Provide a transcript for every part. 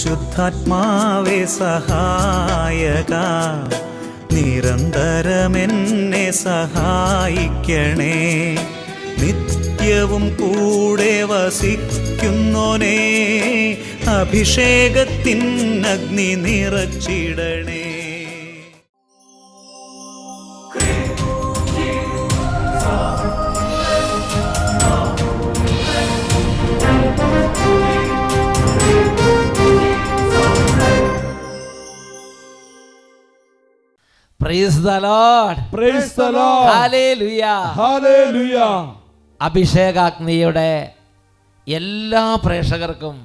പരിശുദ്ധാത്മാവേ സഹായക, നിരന്തരമെന്നെ സഹായിക്കണേ. നിത്യവും കൂടെ വസിക്കുന്നോനേ, അഭിഷേകത്തിൻ അഗ്നി നിറച്ചിടണേ. Praise the Lord. Praise the Lord. Hallelujah. Hallelujah. അഭിഷേകാഗ്നിയുടെ എല്ലാ പ്രേക്ഷകർക്കും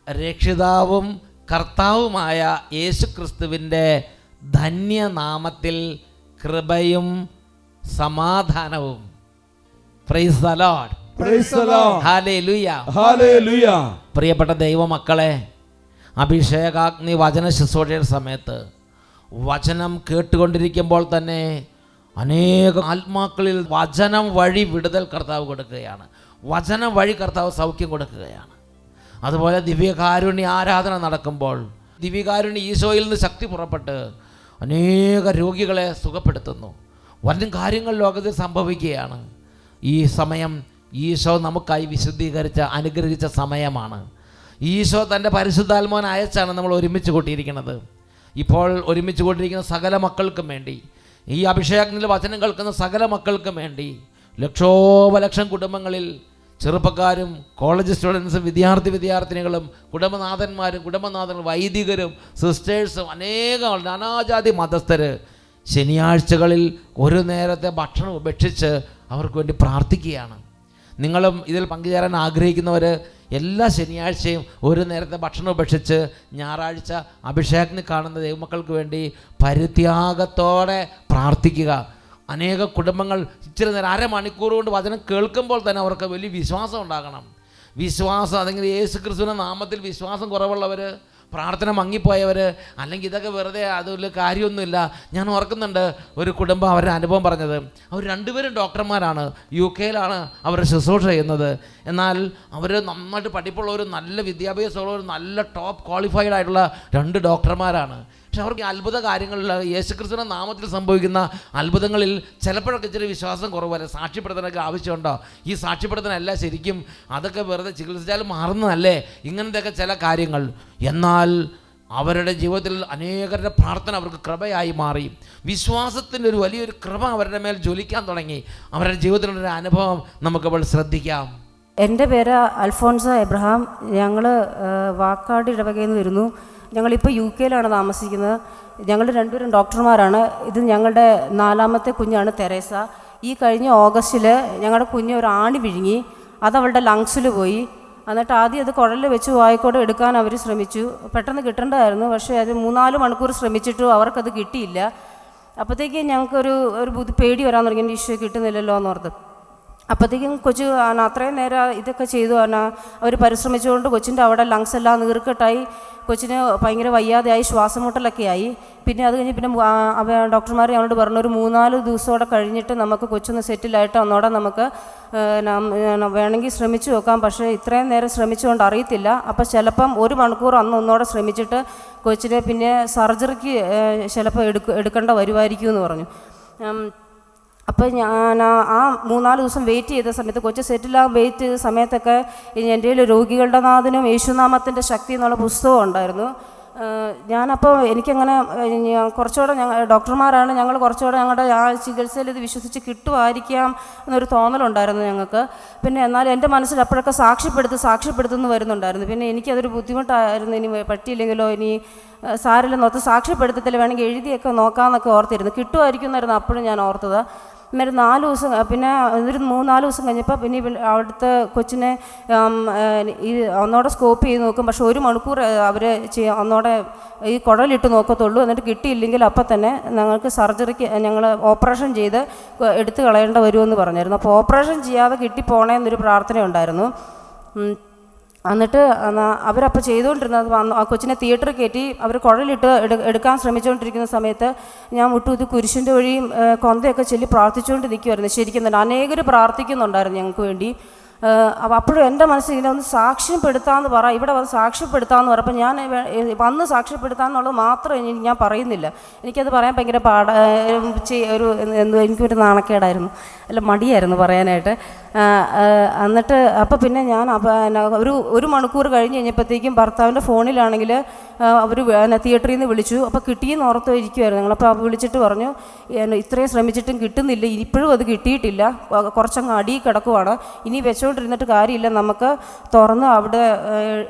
രക്ഷിതാവും കർത്താവുമായ യേശുക്രിസ്തുവിൻ്റെ ധന്യനാമത്തിൽ കൃപയും സമാധാനവും. Praise the Lord. Praise the Lord. Hallelujah. Hallelujah. പ്രിയപ്പെട്ട ദൈവമക്കളെ, അഭിഷേകാഗ്നി വചന ശുശ്രൂഷയുടെ സമയത്ത് വചനം കേട്ടുകൊണ്ടിരിക്കുമ്പോൾ തന്നെ അനേക ആത്മാക്കളിൽ വചനം വഴി വിടുതൽ കർത്താവ് കൊടുക്കുകയാണ്. വചനം വഴി കർത്താവ് സൗഖ്യം കൊടുക്കുകയാണ്. അതുപോലെ ദിവ്യകാരുണ്യ ആരാധന നടക്കുമ്പോൾ ദിവ്യകാരുണ്യ ഈശോയിൽ നിന്ന് ശക്തി പുറപ്പെട്ട് അനേക രോഗികളെ സുഖപ്പെടുത്തുന്നു. വരും കാര്യങ്ങൾ ലോകത്തിൽ സംഭവിക്കുകയാണ്. ഈ സമയം ഈശോ നമുക്കായി വിശുദ്ധീകരിച്ച അനുഗ്രഹിച്ച സമയമാണ്. ഈശോ തൻ്റെ പരിശുദ്ധാത്മാവിനെ അയച്ചാണ് നമ്മൾ ഒരുമിച്ച് കൂട്ടിയിരിക്കുന്നത്. ഇപ്പോൾ ഒരുമിച്ച് കൊണ്ടിരിക്കുന്ന സകല മക്കൾക്കും വേണ്ടി, ഈ അഭിഷേകത്തിൽ വചനം കേൾക്കുന്ന സകല മക്കൾക്കും വേണ്ടി, ലക്ഷോപലക്ഷം കുടുംബങ്ങളിൽ ചെറുപ്പക്കാരും കോളേജ് സ്റ്റുഡൻസും വിദ്യാർത്ഥിനികളും കുടുംബനാഥന്മാരും വൈദികരും സിസ്റ്റേഴ്സും അനേകം നാനാജാതി മതസ്ഥർ ശനിയാഴ്ചകളിൽ ഒരു നേരത്തെ ഭക്ഷണം ഉപേക്ഷിച്ച് അവർക്ക് വേണ്ടി പ്രാർത്ഥിക്കുകയാണ്. നിങ്ങളും ഇതിൽ പങ്കുചേരാൻ ആഗ്രഹിക്കുന്നവർ എല്ലാ ശനിയാഴ്ചയും ഒരു നേരത്തെ ഭക്ഷണം ഉപേക്ഷിച്ച് ഞായറാഴ്ച അഭിഷേകത്തിന് കാണുന്ന ദൈവമക്കൾക്ക് വേണ്ടി പരിത്യാഗത്തോടെ പ്രാർത്ഥിക്കുക. അനേക കുടുംബങ്ങൾ ഇച്ചിരി നേരം അരമണിക്കൂർ കൊണ്ട് വചനം കേൾക്കുമ്പോൾ തന്നെ അവർക്ക് വലിയ വിശ്വാസം ഉണ്ടാകണം. വിശ്വാസം, അല്ലെങ്കിൽ യേശു ക്രിസ്തുവിൻ്റെ നാമത്തിൽ വിശ്വാസം കുറവുള്ളവർ, പ്രാർത്ഥന മങ്ങിപ്പോയവർ, അല്ലെങ്കിൽ ഇതൊക്കെ വെറുതെ അതിൽ കാര്യമൊന്നുമില്ല. ഞാൻ ഓർക്കുന്നുണ്ട് ഒരു കുടുംബം അവരുടെ അനുഭവം പറഞ്ഞത്. അവർ രണ്ടുപേരും ഡോക്ടർമാരാണ്, UK അവർ ശുശ്രൂഷ ചെയ്യുന്നത്. എന്നാൽ അവർ നന്നായിട്ട് പഠിപ്പുള്ള ഒരു നല്ല വിദ്യാഭ്യാസമുള്ള ഒരു നല്ല ടോപ്പ് ക്വാളിഫൈഡ് ആയിട്ടുള്ള 2 ഡോക്ടർമാരാണ്. പക്ഷെ അവർക്ക് അത്ഭുത കാര്യങ്ങളിൽ യേശുക്രിസ്തുവിൻ്റെ നാമത്തിൽ സംഭവിക്കുന്ന അത്ഭുതങ്ങളിൽ ചിലപ്പോഴൊക്കെ ഇച്ചിരി വിശ്വാസം കുറവല്ലേ. സാക്ഷ്യപ്പെടുത്താനൊക്കെ ആവശ്യമുണ്ടോ? ഈ സാക്ഷ്യപ്പെടുത്താനല്ല, ശരിക്കും അതൊക്കെ വെറുതെ ചികിത്സിച്ചാലും മാറുന്നതല്ലേ, ഇങ്ങനത്തെയൊക്കെ ചില കാര്യങ്ങൾ. എന്നാൽ അവരുടെ ജീവിതത്തിൽ അനേകരുടെ പ്രാർത്ഥന അവർക്ക് കൃപയായി മാറി. വിശ്വാസത്തിൻ്റെ ഒരു വലിയൊരു കൃപ അവരുടെ മേൽ ജ്വലിക്കാൻ തുടങ്ങി. അവരുടെ ജീവിതത്തിലൊരു അനുഭവം നമുക്കപ്പോൾ ശ്രദ്ധിക്കാം. എൻ്റെ പേര് അൽഫോൺസ എബ്രഹാം. ഞങ്ങൾ വാക്കാട് ഇടവകയിൽ നിന്ന് വരുന്നു. ഞങ്ങളിപ്പോൾ UK താമസിക്കുന്നത്. ഞങ്ങൾ രണ്ടുപേരും ഡോക്ടർമാരാണ്. ഇത് ഞങ്ങളുടെ 4ാമത്തെ കുഞ്ഞാണ് തെരേസ. ഈ കഴിഞ്ഞ ഓഗസ്റ്റിൽ ഞങ്ങളുടെ കുഞ്ഞ് ഒരു ആണി വിഴുങ്ങി. അതവളുടെ ലങ്സിൽ പോയി. എന്നിട്ട് ആദ്യം അത് കുഴലിൽ വെച്ച് വായിക്കോടെ എടുക്കാൻ അവർ ശ്രമിച്ചു. പെട്ടെന്ന് കിട്ടേണ്ടതായിരുന്നു. പക്ഷേ അത് 3-4 മണിക്കൂർ ശ്രമിച്ചിട്ടും അവർക്കത് കിട്ടിയില്ല. അപ്പോഴത്തേക്ക് ഞങ്ങൾക്കൊരു പേടി വരാൻ തുടങ്ങി, എൻ്റെ ഈശോ കിട്ടുന്നില്ലല്ലോ എന്നോർത്ത്. അപ്പോഴത്തേക്കും കൊച്ച് അത്രയും നേരം ഇതൊക്കെ ചെയ്തു. അവർ പരിശ്രമിച്ചുകൊണ്ട് കൊച്ചിൻ്റെ അവിടെ ലങ്സ് എല്ലാം നീർക്കെട്ടായി. കൊച്ചിന് ഭയങ്കര വയ്യാതെയായി, ശ്വാസമുട്ടലൊക്കെ ആയി. പിന്നെ അത് കഴിഞ്ഞ് ഡോക്ടർമാർ ഞങ്ങളോട് പറഞ്ഞു, ഒരു 3-4 ദിവസത്തോടെ കഴിഞ്ഞിട്ട് നമുക്ക് കൊച്ചൊന്ന് സെറ്റിലായിട്ട് ഒന്നോടെ നമുക്ക് വേണമെങ്കിൽ ശ്രമിച്ചു നോക്കാം. പക്ഷേ ഇത്രയും നേരം ശ്രമിച്ചുകൊണ്ട് അറിയത്തില്ല. അപ്പോൾ ചിലപ്പം 1 മണിക്കൂർ ഒന്നോടെ ശ്രമിച്ചിട്ട് കൊച്ചിനെ പിന്നെ സർജറിക്ക് ചിലപ്പോൾ എടുക്കേണ്ട വരുമായിരിക്കും എന്ന് പറഞ്ഞു. അപ്പോൾ ഞാൻ ആ 3-4 ദിവസം വെയിറ്റ് ചെയ്ത സമയത്ത്, കൊച്ചു സെറ്റിലാകാൻ വെയിറ്റ് ചെയ്ത സമയത്തൊക്കെ എൻ്റെ കയ്യിൽ രോഗികളുടെ നാഥനും യേശുനാമത്തിൻ്റെ ശക്തി എന്നുള്ള പുസ്തകം ഉണ്ടായിരുന്നു. ഞാനപ്പോൾ എനിക്കങ്ങനെ കുറച്ചുകൂടെ ഡോക്ടർമാരാണ്, ഞങ്ങൾ കുറച്ചുകൂടെ ഞങ്ങളുടെ ആ ചികിത്സയിൽ ഇത് വിശ്വസിച്ച് കിട്ടുമായിരിക്കാം എന്നൊരു തോന്നലുണ്ടായിരുന്നു ഞങ്ങൾക്ക്. പിന്നെ എന്നാലും എൻ്റെ മനസ്സിൽ അപ്പോഴൊക്കെ സാക്ഷ്യപ്പെടുത്തുന്നു വരുന്നുണ്ടായിരുന്നു. പിന്നെ എനിക്കതൊരു ബുദ്ധിമുട്ടായിരുന്നു. ഇനി പറ്റിയില്ലെങ്കിലോ, ഇനി സാരില്ലെന്നോർത്ത് സാക്ഷ്യപ്പെടുത്തത്തില്ല, വേണമെങ്കിൽ എഴുതിയൊക്കെ നോക്കാമെന്നൊക്കെ ഓർത്തിരുന്നു. കിട്ടുമായിരിക്കും എന്നായിരുന്നു അപ്പോഴും ഞാൻ ഓർത്തത്. ഒരു 4 ദിവസം, പിന്നെ ഒരു 3-4 ദിവസം കഴിഞ്ഞപ്പോൾ പിന്നെ അവിടുത്തെ കൊച്ചിനെ ഈ ഒന്നോടെ സ്കോപ്പ് ചെയ്ത് നോക്കും. പക്ഷെ 1 മണിക്കൂർ അവർ ഒന്നോടെ ഈ കുഴലിട്ട് നോക്കത്തുള്ളൂ. എന്നിട്ട് കിട്ടിയില്ലെങ്കിൽ അപ്പം തന്നെ ഞങ്ങൾക്ക് സർജറിക്ക് ഞങ്ങൾ ഓപ്പറേഷൻ ചെയ്ത് എടുത്തു കളയേണ്ട വരുമെന്ന് പറഞ്ഞായിരുന്നു. അപ്പോൾ ഓപ്പറേഷൻ ചെയ്യാതെ കിട്ടിപ്പോണേന്നൊരു പ്രാർത്ഥന ഉണ്ടായിരുന്നു. എന്നിട്ട് അവരപ്പോൾ ചെയ്തുകൊണ്ടിരുന്നത്, ആ കൊച്ചിനെ തിയേറ്ററിൽ കയറ്റി അവർ കുഴലിട്ട് എടുക്കാൻ ശ്രമിച്ചുകൊണ്ടിരിക്കുന്ന സമയത്ത് ഞാൻ മുട്ടുകുത്തി കുരിശിൻ്റെ വഴിയും കൊന്തയൊക്കെ ചൊല്ലി പ്രാർത്ഥിച്ചുകൊണ്ട് നിൽക്കുമായിരുന്നു. ശരിക്കും തന്നെ അനേകർ പ്രാർത്ഥിക്കുന്നുണ്ടായിരുന്നു ഞങ്ങൾക്ക് വേണ്ടി. അപ്പോഴും എൻ്റെ മനസ്സിൽ ഇങ്ങനെ ഒന്ന് സാക്ഷ്യപ്പെടുത്താമെന്ന് പറ, ഇവിടെ വന്ന് സാക്ഷ്യപ്പെടുത്താമെന്ന് പറഞ്ഞപ്പോൾ ഞാൻ വന്ന് സാക്ഷ്യപ്പെടുത്താമെന്നുള്ളത് മാത്രം ഞാൻ പറയുന്നില്ല. എനിക്കത് പറയാൻ ഭയങ്കര എനിക്കൊരു നാണക്കേടായിരുന്നു, അല്ല മടിയായിരുന്നു പറയാനായിട്ട്. എന്നിട്ട് അപ്പോൾ പിന്നെ ഞാൻ ഒരു മണിക്കൂർ കഴിഞ്ഞ് കഴിഞ്ഞപ്പോഴത്തേക്കും ഭർത്താവിൻ്റെ ഫോണിലാണെങ്കിൽ അവർ തിയേറ്ററിൽ നിന്ന് വിളിച്ചു. അപ്പോൾ കിട്ടിയെന്ന് ഓർത്ത് ഇരിക്കുമായിരുന്നു ഞങ്ങൾ. അപ്പോൾ വിളിച്ചിട്ട് പറഞ്ഞു, ഇത്രയും ശ്രമിച്ചിട്ടും കിട്ടുന്നില്ല, ഇപ്പോഴും അത് കിട്ടിയിട്ടില്ല, കുറച്ചങ്ങ് അടി കിടക്കുവാണ്, ഇനി വെച്ചുകൊണ്ടിരുന്നിട്ട് കാര്യമില്ല, നമുക്ക് തുറന്ന് അവിടെ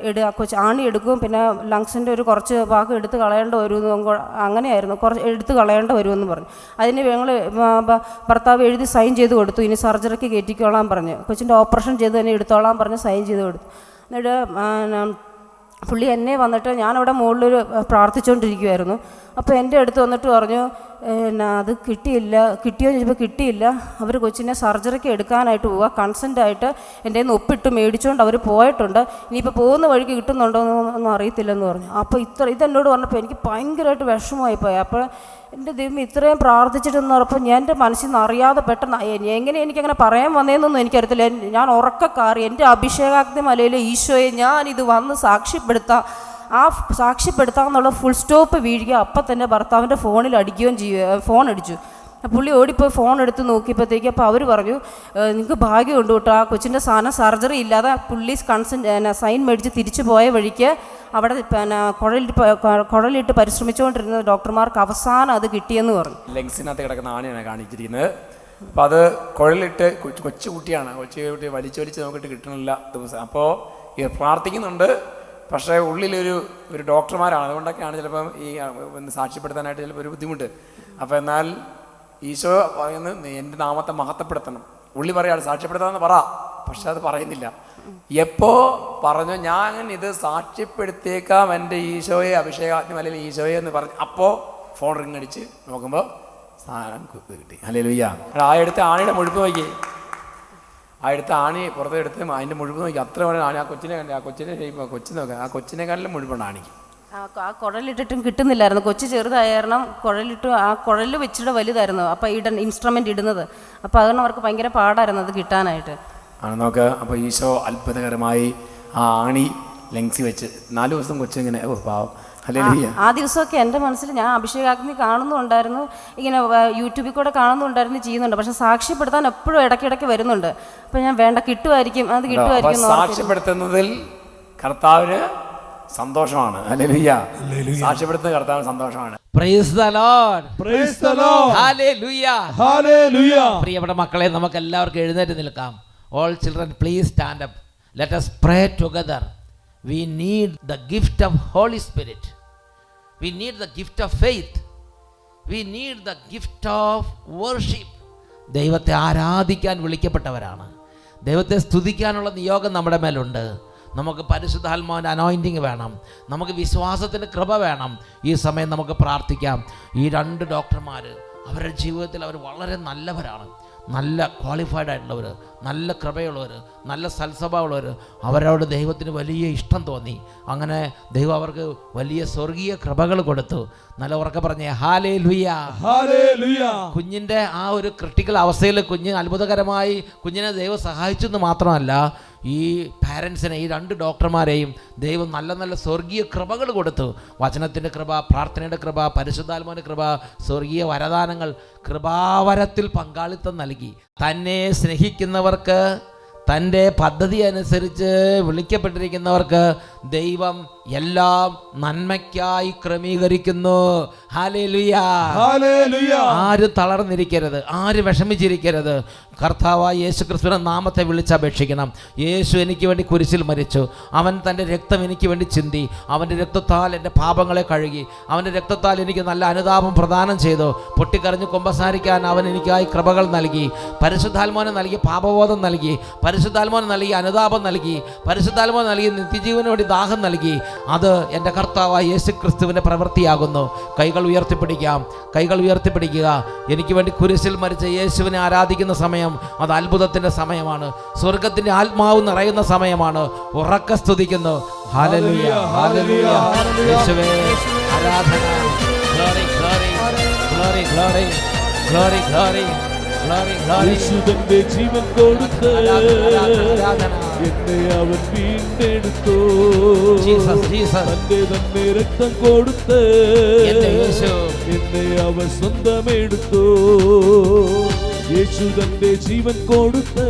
ആണി എടുക്കും, പിന്നെ ലങ്സിൻ്റെ ഒരു കുറച്ച് ഭാഗം എടുത്ത് കളയേണ്ട വരുമെന്ന്, അങ്ങനെയായിരുന്നു, കുറച്ച് എടുത്ത് കളയേണ്ട വരുമെന്ന് പറഞ്ഞു. അതിന് ഞങ്ങൾ ഭർത്താവ് എഴുതി സൈൻ ചെയ്ത് കൊടുത്തു, ഇനി സർജറിക്ക് കയറ്റിക്കോളാൻ പറഞ്ഞു, കൊച്ചിൻ്റെ ഓപ്പറേഷൻ ചെയ്ത് തന്നെ എടുത്തോളാൻ പറഞ്ഞ് സൈൻ ചെയ്ത് കൊടുത്തു. എന്നിട്ട് പുള്ളി എന്നെ വന്നിട്ട് ഞാനവിടെ മുകളിലൊരു പ്രാർത്ഥിച്ചുകൊണ്ടിരിക്കുമായിരുന്നു. അപ്പോൾ എൻ്റെ അടുത്ത് വന്നിട്ട് പറഞ്ഞു, അത് കിട്ടിയില്ല, കിട്ടിയോ എന്ന് ചോദിച്ചപ്പോൾ കിട്ടിയില്ല, അവർ കൊച്ചിനെ സർജറിക്ക് എടുക്കാനായിട്ട് പോവുക, കൺസെൻ്റായിട്ട് എൻ്റെ കയ്യിൽ നിന്ന് ഒപ്പിട്ട് മേടിച്ചുകൊണ്ട് അവർ പോയിട്ടുണ്ട്, ഇനിയിപ്പോൾ പോകുന്ന വഴിക്ക് കിട്ടുന്നുണ്ടോ എന്നൊന്നും അറിയത്തില്ലെന്ന് പറഞ്ഞു. അപ്പോൾ ഇതെന്നോട് പറഞ്ഞപ്പോൾ എനിക്ക് ഭയങ്കരമായിട്ട് വിഷമമായിപ്പോയി. അപ്പോൾ എൻ്റെ ദൈവം ഇത്രയും പ്രാർത്ഥിച്ചിട്ടെന്ന് പറഞ്ഞപ്പോൾ എൻ്റെ മനസ്സിൽ നിന്ന് അറിയാതെ പെട്ടെന്ന് എങ്ങനെ എനിക്കങ്ങനെ പറയാൻ വന്നതെന്നൊന്നും എനിക്കറിയത്തില്ല. ഞാൻ ഉറക്കക്കാറി എൻ്റെ അഭിഷേകാഗ്നി മലയിലെ ഈശോയെ ഞാനിത് വന്ന് സാക്ഷ്യപ്പെടുത്താമെന്നുള്ള ഫുൾ സ്റ്റോപ്പ് വീഴുക. അപ്പം തന്നെ ഭർത്താവിൻ്റെ ഫോണിൽ അടിക്കുകയും ചെയ്യുക, ഫോൺ അടിച്ചു. പുള്ളി ഓടിപ്പോയി ഫോൺ എടുത്ത് നോക്കിയപ്പോഴത്തേക്ക് അപ്പോൾ അവർ പറഞ്ഞു, നിങ്ങൾക്ക് ഭാഗ്യമുണ്ട് കേട്ടോ, ആ കൊച്ചിൻ്റെ സാധനം സർജറി ഇല്ലാതെ പുള്ളി സൈൻ മേടിച്ച് തിരിച്ചു പോയ വഴിക്ക് അവിടെ കുഴലിട്ട് പരിശ്രമിച്ചുകൊണ്ടിരുന്ന ഡോക്ടർമാർക്ക് അവസാനം അത് കിട്ടിയെന്ന് പറഞ്ഞു. ലെങ്സിനകത്ത് കിടക്കുന്ന ആണിയാണ് കാണിച്ചിരിക്കുന്നത്. അപ്പോൾ അത് കുഴലിട്ട് കൊച്ചുകുട്ടിയാണ്, കൊച്ചുകുട്ടി വലിച്ചു നോക്കിയിട്ട് കിട്ടണില്ല ദിവസം. അപ്പോൾ പ്രാർത്ഥിക്കുന്നുണ്ട്, പക്ഷേ ഉള്ളിലൊരു ഡോക്ടർമാരാണ്, അതുകൊണ്ടൊക്കെയാണ് ചിലപ്പം ഈ സാക്ഷ്യപ്പെടുത്താനായിട്ട് ചിലപ്പോൾ ഒരു ബുദ്ധിമുട്ട്. അപ്പോൾ എന്നാൽ ഈശോ പറയുന്നത് എൻ്റെ നാമത്തെ മഹത്വപ്പെടുത്തണം. ഉള്ളി പറയാണ് സാക്ഷ്യപ്പെടുത്താമെന്ന് പറ, പക്ഷെ അത് പറയുന്നില്ല. എപ്പോ പറഞ്ഞു ഞാൻ ഇത് സാക്ഷ്യപ്പെടുത്തിയേക്കാം എൻ്റെ ഈശോയെ, അഭിഷേകാഗ്നി അല്ലെങ്കിൽ ഈശോയെ എന്ന് പറഞ്ഞു, അപ്പോൾ ഫോൺ റിങ് അടിച്ച് നോക്കുമ്പോൾ സാധനം കിട്ടി. ഹല്ലേലൂയ. ആ എടുത്ത് ആണിയുടെ മുഴുപ്പ് നോക്കി, ആ എടുത്ത് ആണി പുറത്തെ എടുത്ത് അതിൻ്റെ മുഴുപ്പ് നോക്കി, അത്ര വേണം ആണി. ആ കൊച്ചിനെ കണ്ടേ, ആ കൊച്ചു നോക്കാം, ആ കൊച്ചിനെക്കാട്ടിലും മുഴുപ്പുണ്ട് ആണിക്ക്. ആ കുഴലിട്ടിട്ടും കിട്ടുന്നില്ലായിരുന്നു, കൊച്ചു ചെറുതായിരുന്നു, ആ കുഴൽ വെച്ചിട്ട് വലുതായിരുന്നു, അപ്പോൾ ഇൻസ്ട്രുമെൻ്റ് ഇടുന്നത്, അപ്പോൾ അതുകൊണ്ട് അവർക്ക് ഭയങ്കര പാടായിരുന്നു അത് കിട്ടാനായിട്ട്. ആണ് നോക്ക്. അപ്പോൾ ഈശോ അത്ഭുതകരമായി ആ ആണി ലെങ്സി വെച്ച് 4 ദിവസം കൊച്ചിങ്ങനെ പാവം. ഹല്ലേലൂയ. ആ ദിവസമൊക്കെ എൻ്റെ മനസ്സിൽ ഞാൻ അഭിഷേകാഗ്നി കാണുന്നുണ്ടായിരുന്നു, ഇങ്ങനെ യൂട്യൂബിൽ കൂടെ കാണുന്നുണ്ടായിരുന്നു, ചെയ്യുന്നുണ്ട്, പക്ഷെ സാക്ഷ്യപ്പെടുത്താൻ എപ്പോഴും ഇടയ്ക്കിടയ്ക്ക് വരുന്നുണ്ട്. അപ്പോൾ ഞാൻ വേണ്ട, കിട്ടുമായിരിക്കും, അത് കിട്ടുമായിരിക്കും. സാക്ഷ്യപ്പെടുത്തുന്നതിൽ കർത്താവിന് സന്തോഷമാണ്. ഹല്ലേലൂയ. സാക്ഷ്യപ്പെടുത്തുന്ന കർത്താവിന് സന്തോഷമാണ്. Praise the Lord. Praise the Lord. Hallelujah. Hallelujah. പ്രിയപ്പെട്ട മക്കളെ, നമുക്ക് എല്ലാവർക്കും എഴുന്നേറ്റ് നിൽക്കാം. All children, please stand up. Let us pray together. We need the gift of Holy Spirit. We need the gift of faith. We need the gift of worship. ദൈവത്തെ ആരാധിക്കാൻ വിളിക്കപ്പെട്ടവരാണ്. ദൈവത്തെ സ്തുതിക്കാനുള്ള നിയോഗം നമ്മുടെ മേലുണ്ട്. നമുക്ക് പരിശുദ്ധാത്മാവിൻ്റെ അനോയിൻറ്റിങ് വേണം, നമുക്ക് വിശ്വാസത്തിൻ്റെ കൃപ വേണം. ഈ സമയം നമുക്ക് പ്രാർത്ഥിക്കാം. ഈ 2 ഡോക്ടർമാർ അവരുടെ ജീവിതത്തിൽ അവർ വളരെ നല്ലവരാണ്, നല്ല ക്വാളിഫൈഡ് ആയിട്ടുള്ളവർ, നല്ല കൃപയുള്ളവർ, നല്ല സൽസ്വഭാവമുള്ളവർ. അവരോട് ദൈവത്തിന് വലിയ ഇഷ്ടം തോന്നി. അങ്ങനെ ദൈവം അവർക്ക് വലിയ സ്വർഗീയ കൃപകൾ കൊടുത്തു. നല്ല ഉറക്കെ പറഞ്ഞേ ഹല്ലേലൂയ. ഹല്ലേലൂയ. കുഞ്ഞിൻ്റെ ആ ഒരു ക്രിട്ടിക്കൽ അവസ്ഥയിൽ അത്ഭുതകരമായി കുഞ്ഞിനെ ദൈവം സഹായിച്ചു എന്ന് മാത്രമല്ല, ഈ പാരൻസിനെ, ഈ 2 ഡോക്ടർമാരെയും ദൈവം നല്ല നല്ല സ്വർഗീയ കൃപകൾ കൊടുത്തു. വചനത്തിൻ്റെ കൃപ, പ്രാർത്ഥനയുടെ കൃപ, പരിശുദ്ധാത്മാവിൻ്റെ കൃപ, സ്വർഗീയ വരദാനങ്ങൾ, കൃപാവരത്തിൽ പങ്കാളിത്തം നൽകി. തന്നെ സ്നേഹിക്കുന്നവർക്ക്, തൻ്റെ പദ്ധതി അനുസരിച്ച് വിളിക്കപ്പെട്ടിരിക്കുന്നവർക്ക് ദൈവം എല്ലാം നന്മയ്ക്കായി ക്രമീകരിക്കുന്നു. ഹല്ലേലൂയ. ഹല്ലേലൂയ. ആരും തളർന്നിരിക്കരുത്, ആരും വിഷമിച്ചിരിക്കരുത്. കർത്താവായ യേശു ക്രിസ്തുവിന്റെ നാമത്തെ വിളിച്ചപേക്ഷിക്കണം. യേശു എനിക്ക് വേണ്ടി കുരിശിൽ മരിച്ചു, അവൻ തൻ്റെ രക്തം എനിക്ക് വേണ്ടി ചിന്തി, അവൻ്റെ രക്തത്താൽ എൻ്റെ പാപങ്ങളെ കഴുകി, അവൻ്റെ രക്തത്താൽ എനിക്ക് നല്ല അനുതാപം പ്രദാനം ചെയ്തു. പൊട്ടിക്കരഞ്ഞ് കുമ്പസാരിക്കാൻ അവൻ എനിക്കായി കൃപകൾ നൽകി, പരിശുദ്ധാത്മാവിനെ നൽകി പാപബോധം നൽകി, പരിശുദ്ധാത്മാവിനെ നൽകി അനുതാപം നൽകി, പരിശുദ്ധാത്മാവിനെ നൽകി നിത്യജീവന് വേണ്ടി ദാഹം നൽകി. അത് എൻ്റെ കർത്താവായ യേശു ക്രിസ്തുവിൻ്റെ പ്രവൃത്തിയാകുന്നു. കൈകൾ ഉയർത്തിപ്പിടിക്കാം, കൈകൾ ഉയർത്തിപ്പിടിക്കുക. എനിക്ക് വേണ്ടി കുരിശിൽ മരിച്ച യേശുവിനെ ആരാധിക്കുന്ന സമയം അത് അത്ഭുതത്തിൻ്റെ സമയമാണ്. സ്വർഗത്തിൻ്റെ ആത്മാവ് നിറയുന്ന സമയമാണ്. ഉറക്കെ സ്തുതിക്കുന്നു. Hallelujah, hallelujah. യേശുവേ ആരാധന. Glory, glory, glory, glory, glory, glory, Glory, glory. യേശു തന്റെ ജീവൻ കൊടുത്ത് ആരാധന. എന്നെ അവൻ വീണ്ടെടുത്തു. Jesus, Jesus. തന്റെ രക്തം കൊടുത്ത് എന്റെ യേശു. എന്നെ അവൻ സ്വന്തമെടുത്തു. യേശു തന്റെ ജീവൻ കൊടുത്ത്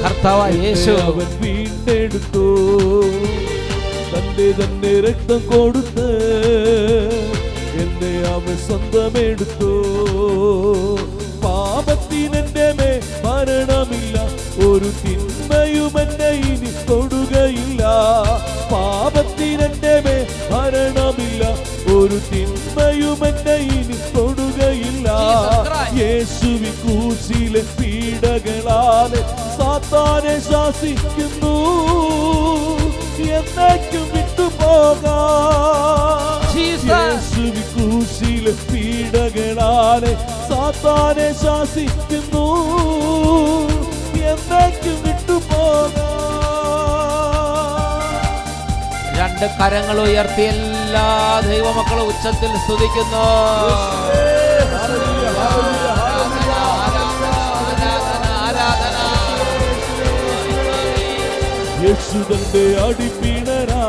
കർത്താവായ യേശു അവൻ വീണ്ടെടുത്തു. തന്റെ രക്തം കൊടുത്ത് എന്നെ അവൻ സ്വന്തമെടുത്തു. പാപത്തിനെന്റെ മേ മരണമില്ല, ഒരു തിന്മയും എന്നെ ഇനി തൊടുകയില്ല. പാപത്തിനെന്റെ മേ മരണമില്ല, ഒരു തിന്മയും എന്നെ ഇനി തൊടുകയില്ല. യേശുവിൻ ക്രൂശിലെ പീഡകളാലെ സാത്താനെ ശാസിക്കുന്നു, എന്നേക്കും വിട്ടുപോകാം. യേശുവിൻ ക്രൂശിലെ പീഡകളാലെ സാത്താനെ ശാസിക്കുന്നു, എന്നേക്കും വിട്ടുപോകാം. രണ്ട് കരങ്ങൾ ഉയർത്തി എല്ലാ ദൈവമക്കളും ഉച്ചത്തിൽ സ്തുതിക്കുന്നു. യേശു തന്റെ അടിപ്പിണരാ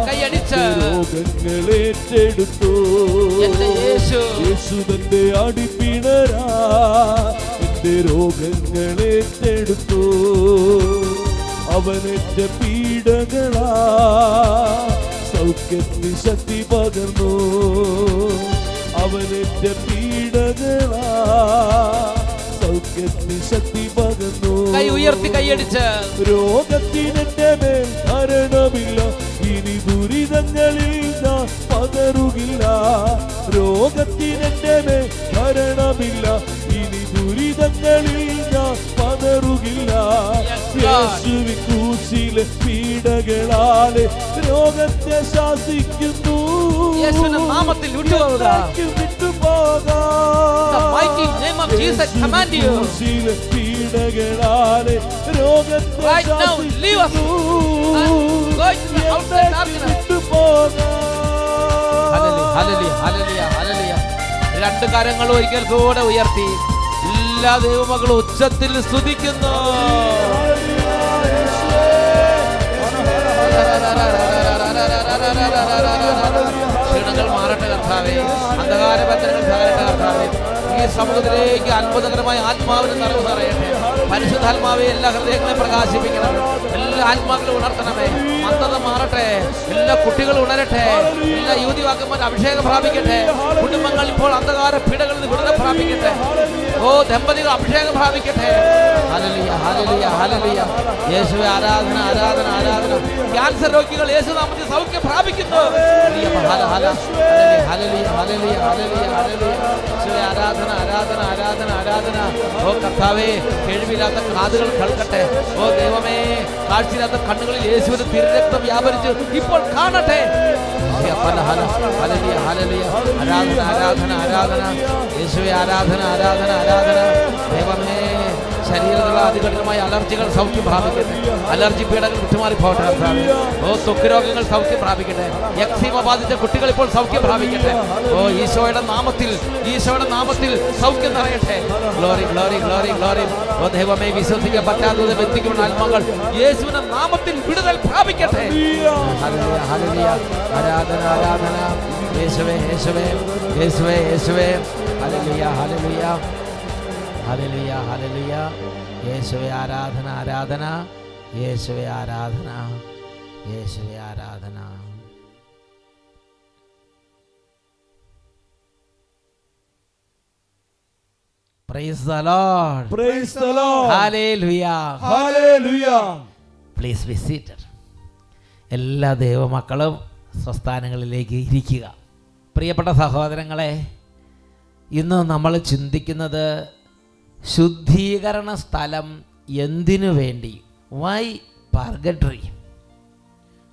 കൈയടിച്ച് രോഗങ്ങളേറ്റെടുത്തു. യേശു തന്റെ അടിപ്പിണരാ എന്റെ രോഗങ്ങളേറ്റെടുത്തു. അവനെന്റെ പീഡകളാ സൗഖ്യത്തിന് ശക്തി പകർന്നു. അവനെന്റെ പീഡകളാ സൗഖ്യത്തിന് ശക്തി പകർന്നു. കൈ ഉയർത്തി കൈയടിച്ച് രോഗത്തിനെന്റെ മേൽ മരണമില്ല, ഇനി ദുരിതങ്ങളിൽ ഞാൻ പതറുകില്ല. രോഗത്തിനെന്റെ മേൽ മരണമില്ല, ഇനി ദുരിതങ്ങളിൽ ഞാൻ പതറുകില്ല. യേശുവിൻ ക്രൂശിലെ പീഡകളാലെ രോഗത്തെ ശാസിക്കുന്നു, യേശുവിന്റെ നാമത്തിൽ വിട്ടുപോകാം. The mighty name of Jesus command you പീഡകളാലെ രോഗത്തെ right now leave us and go into the outside darkness. Hallelujah, hallelujah, hallelujah. രണ്ട് കരങ്ങൾ ഒരിക്കൽ കൂടെ ഉയർത്തി എല്ലാ ദൈവമക്കളും ഉച്ചത്തിൽ സ്തുതിക്കുന്നു. ക്ഷീണങ്ങൾ മാറട്ടെ കർത്താവേ, അന്ധകാര ബന്ധനങ്ങൾ തകരട്ടെ കർത്താവേ. ഈ സമൂഹത്തിലേക്ക് അത്ഭുതകരമായ ആത്മാവിന് നിറവ് നിറയട്ടെ. പരിശുദ്ധാത്മാവെ എല്ലാ ഹൃദയങ്ങളെ പ്രകാശിപ്പിക്കണം, എല്ലാ ആത്മാക്കളും ഉണർത്തണമേ. മന്ദത മാറട്ടെ, എല്ലാ കുട്ടികളും ഉണരട്ടെ, എല്ലാ യുവതിവാക്കന്മാർ അഭിഷേകം പ്രാപിക്കട്ടെ. കുടുംബങ്ങൾ ഇപ്പോൾ അന്ധകാര പീഡകളിൽ നിന്ന് വിടുതൽ പ്രാപിക്കട്ടെ. ഓ ദമ്പതികൾ അഭിഷേകം പ്രാപിക്കട്ടെ. Hallelujah, hallelujah, hallelujah. യേശുവേ ആരാധന, ആരാധന, ആരാധന. ക്യാൻസർ രോഗികൾ യേശുനാമത്തിൽ സൗഖ്യം പ്രാപിക്കുന്നു. Hallelujah, hallelujah, hallelujah, hallelujah. യേശുവേ ആരാധന, ആരാധന, ആരാധന, ആരാധന. ഓ കർത്താവേ, കേൾവിയില്ലാത്ത കാതുകൾ കേൾക്കട്ടെ. ഓ ദൈവമേ, കാഴ്ചയില്ലാത്ത കണ്ണുകളിൽ യേശുവിന്റെ തിരുരക്തം വ്യാപരിച്ച് ഇപ്പോൾ കാണട്ടെ. Hallelujah, hallelujah. ആരാധന, ആരാധന, ആരാധന. യേശുവേ ആരാധന, ആരാധന, ആരാധന. ദൈവമേ, ശരീരത്തിലുള്ള അതികഠിനമായ അലർജികൾ സൗഖ്യം പ്രാപിക്കട്ടെ. അലർജി പീഡകൾ വിട്ടുമാറി പോകട്ടെ കർത്താവേ. ഓ ത്വക്ക് രോഗങ്ങൾ സൗഖ്യം പ്രാപിക്കട്ടെ. എക്സീമ ബാധിച്ച കുട്ടികൾ ഇപ്പോൾ സൗഖ്യം പ്രാപിക്കട്ടെ. ഓ ഈശോയുടെ നാമത്തിൽ, ഈശോയുടെ നാമത്തിൽ സൗഖ്യം നിറയട്ടെ. Glory, glory, glory, glory. ഓ ദൈവമേ, വിശ്വസിക്കാൻ പറ്റാത്തത് ബന്ധിക്കുന്ന ആത്മാക്കൾ യേശുവിന്റെ നാമത്തിൽ വിടുതൽ പ്രാപിക്കട്ടെ. Hallelujah, hallelujah. ആരാധന, ആരാധന. യേശുവേ, യേശുവേ, യേശുവേ, യേശുവേ. Hallelujah, hallelujah, hallelujah, hallelujah. യേശുവേ ആരാധന, ആരാധന. യേശുവേ ആരാധന, യേശുവേ ആരാധന. Praise the Lord. Praise the Lord. Hallelujah. Hallelujah. Please be seated. എല്ലാ ദൈവമക്കളും സ്വസ്ഥാനങ്ങളിലേക്ക് ഇരിക്കുക. പ്രിയപ്പെട്ട സഹോദരങ്ങളെ, ഇന്ന് നമ്മൾ ചിന്തിക്കുന്നത് ശുദ്ധീകരണ സ്ഥലം എന്തിനു വേണ്ടി? വൈ പർഗട്ടറി?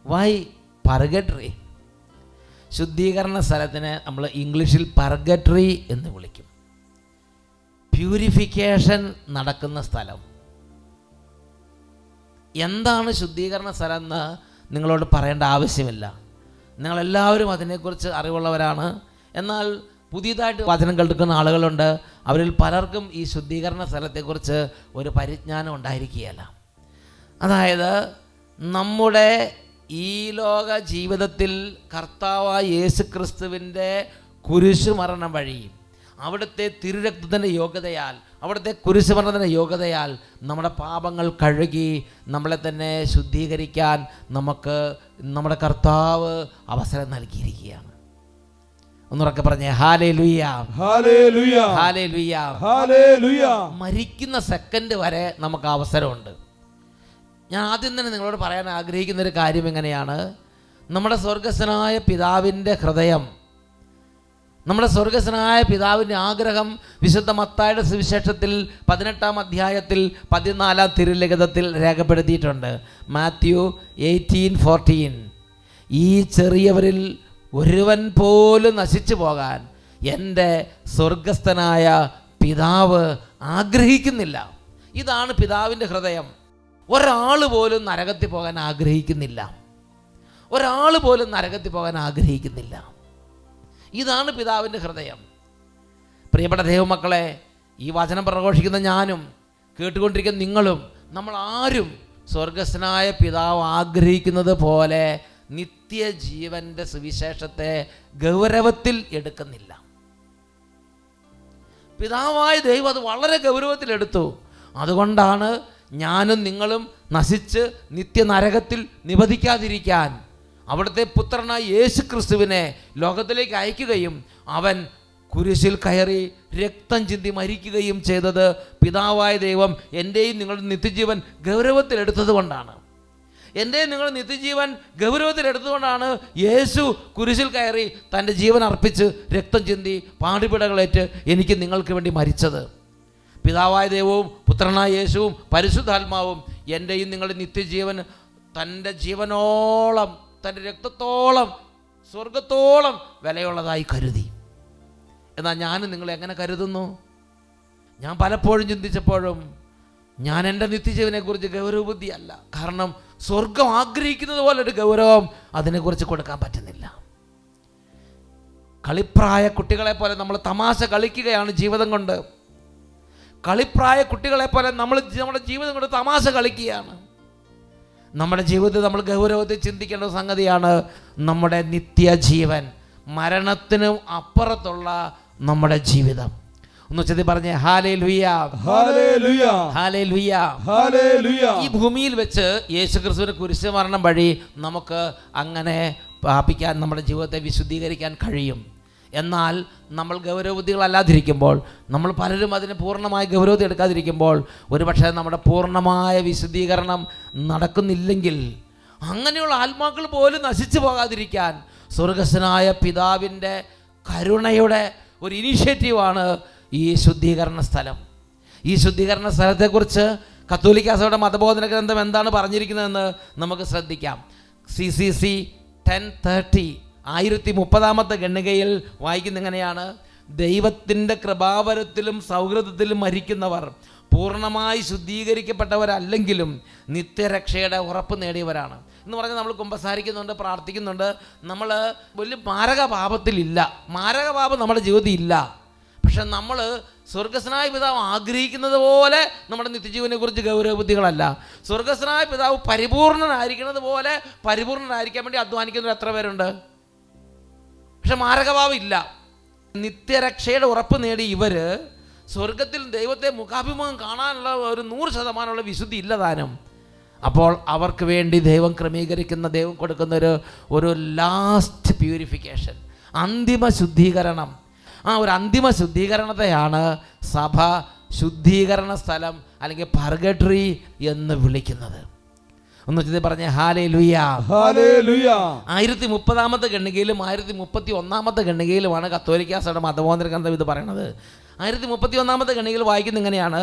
വൈ പർഗട്ടറി? ശുദ്ധീകരണ സ്ഥലത്തിന് നമ്മൾ ഇംഗ്ലീഷിൽ പർഗട്ടറി എന്ന് വിളിക്കും. പ്യൂരിഫിക്കേഷൻ നടക്കുന്ന സ്ഥലം. എന്താണ് ശുദ്ധീകരണ സ്ഥലം എന്ന് നിങ്ങളോട് പറയേണ്ട ആവശ്യമില്ല. നിങ്ങളെല്ലാവരും അതിനെക്കുറിച്ച് അറിവുള്ളവരാണ്. എന്നാൽ പുതിയതായിട്ട് വചനം കേൾക്കുന്ന ആളുകളുണ്ട്. അവരിൽ പലർക്കും ഈ ശുദ്ധീകരണ സ്ഥലത്തെക്കുറിച്ച് ഒരു പരിജ്ഞാനം ഉണ്ടായിരിക്കുകയല്ല. അതായത് നമ്മുടെ ഈ ലോക ജീവിതത്തിൽ കർത്താവായ യേശുക്രിസ്തുവിൻ്റെ കുരിശുമരണം വഴി, അവിടുത്തെ തിരുരക്തത്തിൻ്റെ യോഗ്യതയാൽ, അവിടുത്തെ കുരിശുമരണത്തിൻ്റെ യോഗ്യതയാൽ നമ്മുടെ പാപങ്ങൾ കഴുകി നമ്മളെ തന്നെ ശുദ്ധീകരിക്കാൻ നമുക്ക് നമ്മുടെ കർത്താവ് അവസരം നൽകിയിരിക്കുകയാണ്. ഒന്നുറക്കെ പറഞ്ഞേ ഹല്ലേലൂയ, ഹല്ലേലൂയ, ഹല്ലേലൂയ, ഹല്ലേലൂയ. മരിക്കുന്ന സെക്കൻഡ് വരെ നമുക്ക് അവസരമുണ്ട്. ഞാൻ ആദ്യം തന്നെ നിങ്ങളോട് പറയാൻ ആഗ്രഹിക്കുന്നൊരു കാര്യം എങ്ങനെയാണ്, നമ്മുടെ സ്വർഗസ്ഥനായ പിതാവിൻ്റെ ഹൃദയം, നമ്മുടെ സ്വർഗസ്ഥനായ പിതാവിൻ്റെ ആഗ്രഹം വിശുദ്ധ മത്തായിയുടെ സുവിശേഷത്തിൽ 18-ാം അധ്യായത്തിൽ 14-ാം തിരുലിഖിതത്തിൽ രേഖപ്പെടുത്തിയിട്ടുണ്ട്. മാത്യു 18:14. ഈ ചെറിയവരിൽ ഒരുവൻ പോലും നശിച്ചു പോകാൻ എൻ്റെ സ്വർഗസ്ഥനായ പിതാവ് ആഗ്രഹിക്കുന്നില്ല. ഇതാണ് പിതാവിൻ്റെ ഹൃദയം. ഒരാൾ പോലും നരകത്തിൽ പോകാൻ ആഗ്രഹിക്കുന്നില്ല. ഒരാൾ പോലും നരകത്തിൽ പോകാൻ ആഗ്രഹിക്കുന്നില്ല. ഇതാണ് പിതാവിൻ്റെ ഹൃദയം. പ്രിയപ്പെട്ട ദൈവമക്കളെ, ഈ വചനം പ്രഘോഷിക്കുന്ന ഞാനും കേട്ടുകൊണ്ടിരിക്കുന്ന നിങ്ങളും, നമ്മൾ ആരും സ്വർഗസ്ഥനായ പിതാവ് ആഗ്രഹിക്കുന്നത് പോലെ നിത്യജീവൻ്റെ സുവിശേഷത്തെ ഗൗരവത്തിൽ എടുക്കുന്നില്ല. പിതാവായ ദൈവം അത് വളരെ ഗൗരവത്തിലെടുത്തു. അതുകൊണ്ടാണ് ഞാനും നിങ്ങളും നശിച്ച് നിത്യനരകത്തിൽ നിബന്ധിക്കാതിരിക്കാൻ അവിടുത്തെ പുത്രനായ യേശു ക്രിസ്തുവിനെ ലോകത്തിലേക്ക് അയക്കുകയും അവൻ കുരിശിൽ കയറി രക്തം ചിന്തി മരിക്കുകയും ചെയ്തത് പിതാവായ ദൈവം എൻ്റെയും നിങ്ങളുടെ നിത്യജീവൻ ഗൗരവത്തിലെടുത്തത് കൊണ്ടാണ്. എൻ്റെയും നിങ്ങളുടെ നിത്യജീവൻ ഗൗരവത്തിലെടുത്തുകൊണ്ടാണ് യേശു കുരിശിൽ കയറി തൻ്റെ ജീവൻ അർപ്പിച്ച് രക്തം ചിന്തി പാടുപിടകളേറ്റ് എനിക്ക് നിങ്ങൾക്ക് വേണ്ടി മരിച്ചത്. പിതാവായ ദൈവവും പുത്രനായ യേശുവും പരിശുദ്ധാത്മാവും എൻ്റെയും നിങ്ങളുടെ നിത്യജീവൻ തൻ്റെ ജീവനോളം, തൻ്റെ രക്തത്തോളം, സ്വർഗത്തോളം വിലയുള്ളതായി കരുതി. എന്നാൽ ഞാൻ നിങ്ങളെ എങ്ങനെ കരുതുന്നു? ഞാൻ പലപ്പോഴും ചിന്തിച്ചപ്പോഴും ഞാൻ എൻ്റെ നിത്യജീവനെക്കുറിച്ച് ഗൗരവബുദ്ധിയല്ല. കാരണം സ്വർഗം ആഗ്രഹിക്കുന്നത് പോലെ ഒരു ഗൗരവം അതിനെക്കുറിച്ച് കൊടുക്കാൻ പറ്റുന്നില്ല. കളിപ്രായ കുട്ടികളെ പോലെ നമ്മൾ തമാശ കളിക്കുകയാണ് ജീവിതം കൊണ്ട്. കളിപ്രായ കുട്ടികളെ പോലെ നമ്മൾ നമ്മുടെ ജീവിതം കൊണ്ട് തമാശ കളിക്കുകയാണ്. നമ്മുടെ ജീവിതത്തിൽ നമ്മൾ ഗൗരവത്തിൽ ചിന്തിക്കേണ്ട സംഗതിയാണ് നമ്മുടെ നിത്യജീവൻ, മരണത്തിനും അപ്പുറത്തുള്ള നമ്മുടെ ജീവിതം. ഒന്ന് ചെത്തി പറഞ്ഞേ ഹല്ലേലൂയ, ഹല്ലേലൂയ, ഹല്ലേലൂയ, ഹല്ലേലൂയ. ഈ ഭൂമിയിൽ വെച്ച് യേശുക്രിസ്തുവിന്റെ കുരിശ് മരണം വഴി നമുക്ക് അങ്ങനെ പാപിക്കാൻ, നമ്മുടെ ജീവിതത്തെ വിശുദ്ധീകരിക്കാൻ കഴിയും. എന്നാൽ നമ്മൾ ഗൗരവബുദ്ധികളല്ലാതിരിക്കുമ്പോൾ, നമ്മൾ പലരും അതിന് പൂർണ്ണമായ ഗൗരവത്തിൽ എടുക്കാതിരിക്കുമ്പോൾ, ഒരുപക്ഷെ നമ്മുടെ പൂർണ്ണമായ വിശുദ്ധീകരണം നടക്കുന്നില്ലെങ്കിൽ, അങ്ങനെയുള്ള ആത്മാക്കൾ പോലും നശിച്ചു പോകാതിരിക്കാൻ സ്വർഗസ്ഥനായ പിതാവിൻ്റെ കരുണയുടെ ഒരു ഇനീഷ്യേറ്റീവാണ് ഈ ശുദ്ധീകരണ സ്ഥലം. ഈ ശുദ്ധീകരണ സ്ഥലത്തെക്കുറിച്ച് കത്തോലിക്ക സഭയുടെ മതബോധന ഗ്രന്ഥം എന്താണ് പറഞ്ഞിരിക്കുന്നതെന്ന് നമുക്ക് ശ്രദ്ധിക്കാം. CCC 1030 1030 ഖണ്ഡികയിൽ വായിക്കുന്ന എങ്ങനെയാണ്: ദൈവത്തിൻ്റെ കൃപാവരത്തിലും സൗഹൃദത്തിലും മരിക്കുന്നവർ പൂർണ്ണമായി ശുദ്ധീകരിക്കപ്പെട്ടവരല്ലെങ്കിലും നിത്യരക്ഷയുടെ ഉറപ്പ് നേടിയവരാണ് എന്ന് പറഞ്ഞാൽ നമ്മൾ കുമ്പസാരിക്കുന്നുണ്ട്, പ്രാർത്ഥിക്കുന്നുണ്ട്, നമ്മൾ വലിയ മാരകപാപത്തിലില്ല, മാരകപാപം നമ്മുടെ ജീവിതത്തിൽ ഇല്ല. പക്ഷെ നമ്മൾ സ്വർഗസ്വനായ പിതാവ് ആഗ്രഹിക്കുന്നത് പോലെ നമ്മുടെ നിത്യജീവനെ കുറിച്ച് ഗൗരവബുദ്ധികളല്ല. സ്വർഗസ്വനായ പിതാവ് പരിപൂർണനായിരിക്കുന്നത് പോലെ പരിപൂർണനായിരിക്കാൻ വേണ്ടി അധ്വാനിക്കുന്നവർ എത്ര പേരുണ്ട്? പക്ഷെ മാരകഭാവം ഇല്ല. നിത്യരക്ഷയുടെ ഉറപ്പ് നേടി ഇവർ സ്വർഗത്തിൽ ദൈവത്തെ മുഖാഭിമുഖം കാണാനുള്ള ഒരു 100% വിശുദ്ധി ഇല്ല താനും. അപ്പോൾ അവർക്ക് വേണ്ടി ദൈവം ക്രമീകരിക്കുന്ന, ദൈവം കൊടുക്കുന്ന ഒരു ലാസ്റ്റ് പ്യൂരിഫിക്കേഷൻ, അന്തിമ ശുദ്ധീകരണം. ആ ഒരു അന്തിമ ശുദ്ധീകരണത്തെയാണ് സഭ ശുദ്ധീകരണ സ്ഥലം അല്ലെങ്കിൽ പർഗട്ടറി എന്ന് വിളിക്കുന്നത്. ഒന്ന് വെച്ചാൽ പറഞ്ഞേ ഹല്ലേലൂയ, ഹല്ലേലൂയ. 1030 ഖണ്ഡികയിലും 1031 ഖണ്ഡികയിലുമാണ് കത്തോലിക്ക സഭയുടെ മതബോധന ഗ്രന്ഥം ഇത് പറയുന്നത്. 1031 ഖണ്ഡികയിൽ വായിക്കുന്ന ഇങ്ങനെയാണ്: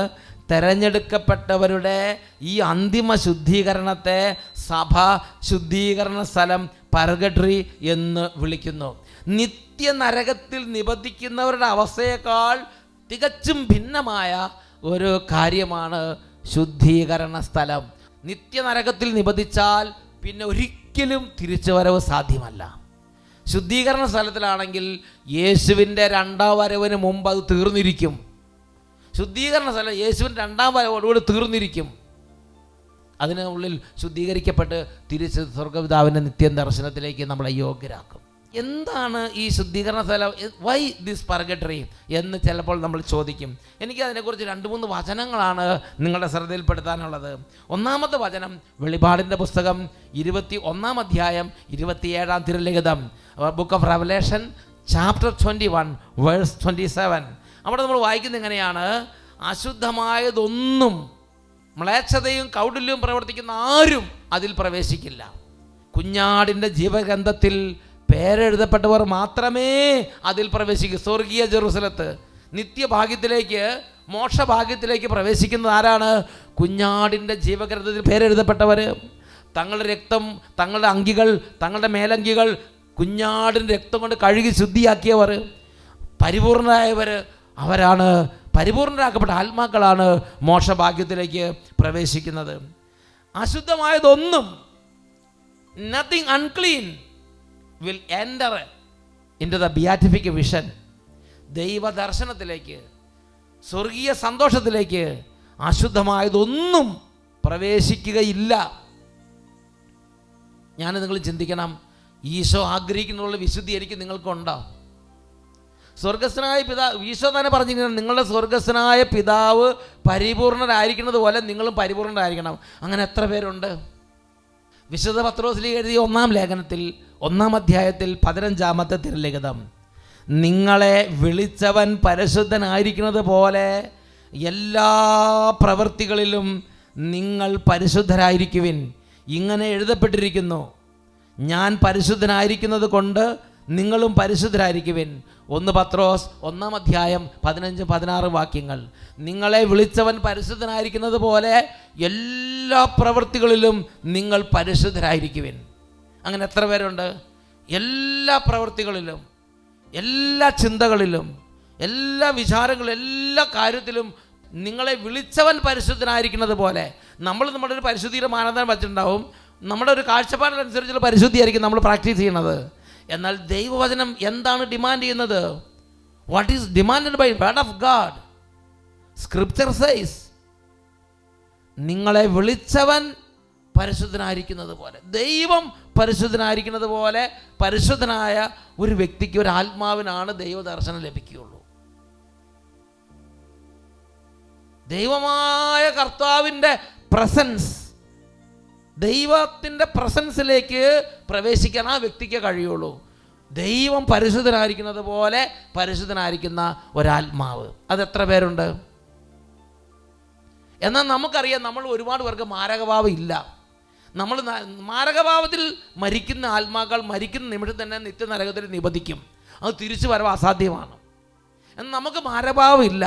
തെരഞ്ഞെടുക്കപ്പെട്ടവരുടെ ഈ അന്തിമ ശുദ്ധീകരണത്തെ സഭ ശുദ്ധീകരണ സ്ഥലം പർഗട്ടറി എന്ന് വിളിക്കുന്നു. നിത്യനരകത്തിൽ നിബന്ധിക്കുന്നവരുടെ അവസ്ഥയേക്കാൾ തികച്ചും ഭിന്നമായ ഒരു കാര്യമാണ് ശുദ്ധീകരണ സ്ഥലം. നിത്യനരകത്തിൽ നിബന്ധിച്ചാൽ പിന്നെ ഒരിക്കലും തിരിച്ചുവരവ് സാധ്യമല്ല. ശുദ്ധീകരണ സ്ഥലത്തിലാണെങ്കിൽ യേശുവിൻ്റെ രണ്ടാം വരവിന് മുമ്പ് അത് തീർന്നിരിക്കും. ശുദ്ധീകരണ സ്ഥലം യേശുവിൻ്റെ രണ്ടാം വരവോടുകൂടി തീർന്നിരിക്കും. അതിനുള്ളിൽ ശുദ്ധീകരിക്കപ്പെട്ട് തിരിച്ച് സ്വർഗ്ഗപിതാവിൻ്റെ നിത്യം ദർശനത്തിലേക്ക് നമ്മളെ യോഗ്യരാക്കും. എന്താണ് ഈ ശുദ്ധീകരണ സ്ഥലം, വൈ ദിസ് പർഗട്ടറി എന്ന് ചിലപ്പോൾ നമ്മൾ ചോദിക്കും. എനിക്ക് അതിനെക്കുറിച്ച് 2-3 വചനങ്ങളാണ് നിങ്ങളുടെ ശ്രദ്ധയിൽപ്പെടുത്താനുള്ളത്. ഒന്നാമത്തെ വചനം വെളിപാടിൻ്റെ പുസ്തകം 21 അധ്യായം 27 തിരുലിഖിതം, book of Revelation chapter 21 verse 27. അവിടെ നമ്മൾ വായിക്കുന്നത് എങ്ങനെയാണ്? അശുദ്ധമായതൊന്നും മ്ലേച്ഛതയും കൗടില്യവും പ്രവർത്തിക്കുന്ന ആരും അതിൽ പ്രവേശിക്കില്ല. കുഞ്ഞാടിൻ്റെ ജീവഗ്രന്ഥത്തിൽ പേരെഴുതപ്പെട്ടവർ മാത്രമേ അതിൽ പ്രവേശിക്കൂ. സ്വർഗീയ ജെറുസലത്ത് നിത്യഭാഗ്യത്തിലേക്ക്, മോക്ഷഭാഗ്യത്തിലേക്ക് പ്രവേശിക്കുന്നത് ആരാണ്? കുഞ്ഞാടിൻ്റെ ജീവഗ്രന്ഥത്തിൽ പേരെഴുതപ്പെട്ടവർ. തങ്ങളുടെ രക്തം, തങ്ങളുടെ അങ്കികൾ, തങ്ങളുടെ മേലങ്കികൾ കുഞ്ഞാടിൻ്റെ രക്തം കൊണ്ട് കഴുകി ശുദ്ധിയാക്കിയവർ, പരിപൂർണരായവർ, അവരാണ് പരിപൂർണരാക്കപ്പെട്ട ആത്മാക്കളാണ് മോക്ഷഭാഗ്യത്തിലേക്ക് പ്രവേശിക്കുന്നത്. അശുദ്ധമായതൊന്നും, nothing unclean will enter into the beatific vision, ദൈവദർശനത്തിലേക്ക്, സ്വർഗീയ സന്തോഷത്തിലേക്ക് അശുദ്ധമായതൊന്നും പ്രവേശിക്കുകയില്ല. ഞാൻ നിങ്ങൾ ചിന്തിക്കണം, ഈശോ ആഗ്രഹിക്കുന്നുള്ള വിശുദ്ധി എനിക്ക് നിങ്ങൾക്കുണ്ടോ? സ്വർഗസ്ഥനായ പിതാവ്, ഈശോ തന്നെ പറഞ്ഞിരിക്കുന്നത് നിങ്ങളുടെ സ്വർഗസ്ഥനായ പിതാവ് പരിപൂർണരായിരിക്കുന്നത് പോലെ നിങ്ങളും പരിപൂർണരായിരിക്കണം. അങ്ങനെ എത്ര പേരുണ്ട്? വിശുദ്ധ പത്രോസിലേക്ക് എഴുതിയ 1-ാം ലേഖനത്തിൽ 1-ാം അധ്യായത്തിൽ 15-ാമത്തെ തിരുലിഖിതം, നിങ്ങളെ വിളിച്ചവൻ പരിശുദ്ധനായിരിക്കുന്നത് പോലെ എല്ലാ പ്രവൃത്തികളിലും നിങ്ങൾ പരിശുദ്ധരായിരിക്കുവിൻ. ഇങ്ങനെ എഴുതപ്പെട്ടിരിക്കുന്നു, ഞാൻ പരിശുദ്ധനായിരിക്കുന്നത് കൊണ്ട് നിങ്ങളും പരിശുദ്ധരായിരിക്കുവിൻ. 1 പത്രോസ് 1-ാം അധ്യായം 15-16 വാക്യങ്ങൾ. നിങ്ങളെ വിളിച്ചവൻ പരിശുദ്ധനായിരിക്കുന്നത് പോലെ എല്ലാ പ്രവൃത്തികളിലും നിങ്ങൾ പരിശുദ്ധരായിരിക്കുവിൻ. അങ്ങനെ എത്ര പേരുണ്ട്? എല്ലാ പ്രവൃത്തികളിലും, എല്ലാ ചിന്തകളിലും, എല്ലാ വിചാരങ്ങളിലും, എല്ലാ കാര്യത്തിലും നിങ്ങളെ വിളിച്ചവൻ പരിശുദ്ധനായിരിക്കുന്നത് പോലെ. നമ്മുടെ ഒരു പരിശുദ്ധിയുടെ മാനദണ്ഡം വച്ചിട്ടുണ്ടാവും. നമ്മുടെ ഒരു കാഴ്ചപ്പാടിനനുസരിച്ചുള്ള പരിശുദ്ധിയായിരിക്കും നമ്മൾ പ്രാക്ടീസ് ചെയ്യുന്നത്. എന്നാൽ ദൈവവചനം എന്താണ് ഡിമാൻഡ് ചെയ്യുന്നത്? What is demanded by word of God? Scripture says, നിങ്ങളെ വിളിച്ചവൻ പരിശുദ്ധനായിരിക്കുന്നത് പോലെ, ദൈവം പരിശുദ്ധനായിരിക്കുന്നത് പോലെ പരിശുദ്ധനായ ഒരു വ്യക്തിക്ക്, ഒരു ആത്മാവിനാണ് ദൈവദർശനം ലഭിക്കുകയുള്ളൂ. ദൈവമായ കർത്താവിൻ്റെ പ്രസൻസ്, ദൈവത്തിൻ്റെ പ്രസൻസിലേക്ക് പ്രവേശിക്കാൻ ആ വ്യക്തിക്ക് കഴിയുള്ളൂ. ദൈവം പരിശുദ്ധനായിരിക്കുന്നത് പോലെ പരിശുദ്ധനായിരിക്കുന്ന ഒരാത്മാവ്. അതെത്ര പേരുണ്ട്? എന്നാൽ നമുക്കറിയാം, നമ്മൾ ഒരുപാട് പേർക്ക് മാരകഭാവം ഇല്ല. നമ്മൾ മാരകഭാവത്തിൽ മരിക്കുന്ന ആത്മാക്കൾ മരിക്കുന്ന നിമിഷം തന്നെ നിത്യനരകത്തിൽ നിബന്ധിക്കും. അത് തിരിച്ചു വരവ് അസാധ്യമാണ്. എന്നാൽ നമുക്ക് മാരകഭാവം ഇല്ല,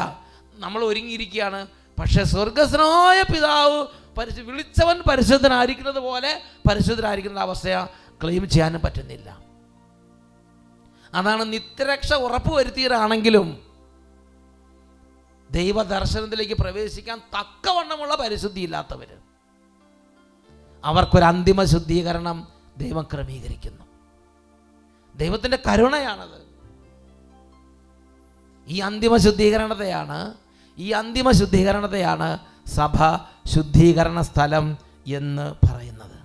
നമ്മൾ ഒരുങ്ങിയിരിക്കുകയാണ്. പക്ഷേ സ്വർഗസ്വനായ പിതാവ് വിളിച്ചവൻ പരിശുദ്ധനായിരിക്കുന്നത് പോലെ പരിശുദ്ധനായിരിക്കുന്ന അവസ്ഥ ക്ലെയിം ചെയ്യാനും പറ്റുന്നില്ല. അതാണ് നിത്യരക്ഷ ഉറപ്പുവരുത്തിയതാണെങ്കിലും ദൈവദർശനത്തിലേക്ക് പ്രവേശിക്കാൻ തക്കവണ്ണമുള്ള പരിശുദ്ധി ഇല്ലാത്തവർ, അവർക്കൊരു അന്തിമ ശുദ്ധീകരണം ദൈവം ക്രമീകരിക്കുന്നു. ദൈവത്തിൻ്റെ കരുണയാണത്. ഈ അന്തിമ ശുദ്ധീകരണത്തെയാണ് സഭ ശുദ്ധീകരണ സ്ഥലം എന്ന് പറയുന്നത്.